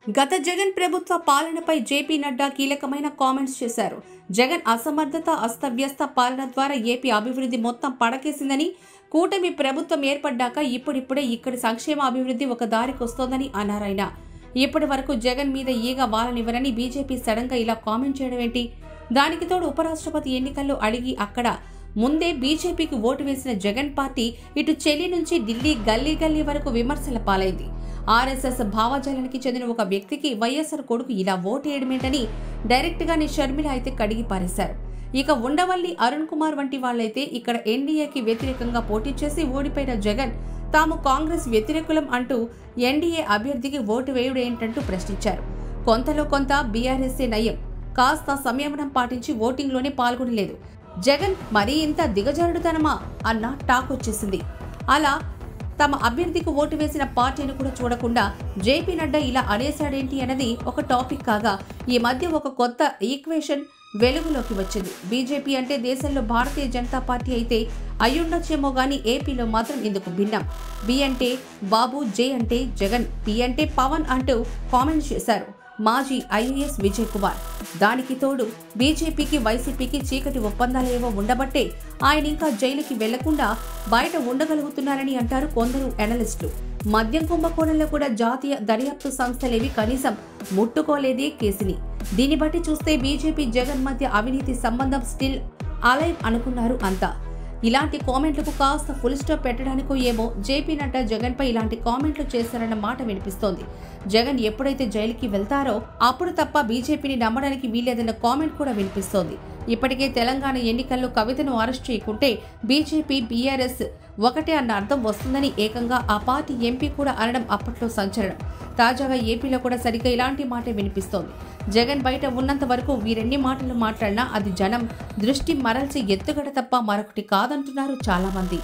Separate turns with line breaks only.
గత జగన్ ప్రభుత్వ పాలనపై జేపీ నడ్డా కీలకమైన కామెంట్స్ చేశారు. జగన్ అసమర్థత, అస్తవ్యస్త పాలన ద్వారా ఏపీ అభివృద్ధి మొత్తం పడకేసిందని, కూటమి ప్రభుత్వం ఏర్పడ్డాక ఇప్పుడిప్పుడే ఇక్కడి సంక్షేమ అభివృద్ధి ఒక దారికొస్తోందని అన్నారాయన. ఇప్పటి వరకు జగన్ మీద ఈగ వాలనివ్వరని బీజేపీ సడన్ గా ఇలా కామెంట్ చేయడం ఏంటి? దానికి తోడు ఉపరాష్ట్రపతి ఎన్నికల్లో అడిగి అక్కడ ముందే బీజేపీకి ఓటు వేసిన జగన్ పార్టీ ఇటు చెల్లి నుంచి ఢిల్లీ గల్లీ గల్లీ వరకు విమర్శల పాలైంది. ఆర్ఎస్ఎస్ భావజాలానికి చెందిన ఒక వ్యక్తికి వైఎస్ఆర్ కొడుకు ఇలా ఓటేయడమేంటని డైరెక్ట్ గానే షర్మిల అయితే కడిగి పారేశారు. ఇక ఉండవల్లి అరుణ్ కుమార్ వంటి వాళ్లైతే ఇక్కడ ఎన్డీఏకి వ్యతిరేకంగా పోటీ చేసి ఓడిపోయిన జగన్ తాము కాంగ్రెస్ వ్యతిరేకులం అంటూ ఎన్డీఏ అభ్యర్థికి ఓటు వేయుడేంటంటూ ప్రశ్నించారు. కొంతలో కొంత బీఆర్ఎస్ఏ నయం, కాస్త సంయమనం పాటించి ఓటింగ్లోనే పాల్గొనలేదు. జగన్ మరీ ఇంత దిగజారుడుతనమా అన్న టాక్ వచ్చేసింది. అలా తమ అభ్యర్థికి ఓటు వేసిన పార్టీని కూడా చూడకుండా జేపీ నడ్డా ఇలా అనేశాడేంటి అన్నది ఒక టాపిక్ కాగా, ఈ మధ్య ఒక కొత్త ఈక్వేషన్ వెలుగులోకి వచ్చింది. బీజేపీ అంటే దేశంలో భారతీయ జనతా పార్టీ అయితే అయ్యుండొచ్చేమో గానీ ఏపీలో మాత్రం ఇందుకు భిన్నం. బి అంటే బాబు, జే అంటే జగన్, పి అంటే పవన్ అంటూ కామెంట్ చేశారు మాజీ ఐఏఎస్ విజయ్ కుమార్. దానికి తోడు బీజేపీకి వైసీపీకి చీకటి ఒప్పందాలేవో ఉండబట్టే ఆయన ఇంకా జైలుకి వెళ్లకుండా బయట ఉండగలుగుతున్నారని అంటారు కొందరు అనలిస్టులు. మద్యం కుంభకోణంలో కూడా జాతీయ దర్యాప్తు సంస్థలేవి కనీసం ముట్టుకోలేదే కేసుని. దీన్ని బట్టి చూస్తే బీజేపీ జగన్ మధ్య అవినీతి సంబంధం స్టిల్ అలైవ్ అనుకున్నారు అంతా. ఇలాంటి కామెంట్లకు కాస్త ఫుల్ స్టాప్ పెట్టడానికో ఏమో జేపీ నడ్డా జగన్ పై ఇలాంటి కామెంట్లు చేశారన్న మాట వినిపిస్తోంది. జగన్ ఎప్పుడైతే జైలుకి వెళ్తారో అప్పుడు తప్ప బీజేపీని నమ్మడానికి వీల్లేదన్న కామెంట్ కూడా వినిపిస్తోంది. ఇప్పటికే తెలంగాణ ఎన్నికల్లో కవితను అరెస్ట్ చేయకుంటే బీజేపీ, బీఆర్ఎస్ ఒకటే అన్న అర్థం వస్తుందని ఏకంగా ఆ పార్టీ ఎంపీ కూడా అనడం అప్పట్లో సంచలనం. తాజాగా ఏపీలో కూడా సరిగ్గా ఇలాంటి మాటే వినిపిస్తోంది. జగన్ బయట ఉన్నంత వరకు వీరెన్ని మాటలు మాట్లాడినా అది జనం దృష్టి మరల్చి ఎత్తుగడ తప్ప మరొకటి కాదంటున్నారు చాలా మంది.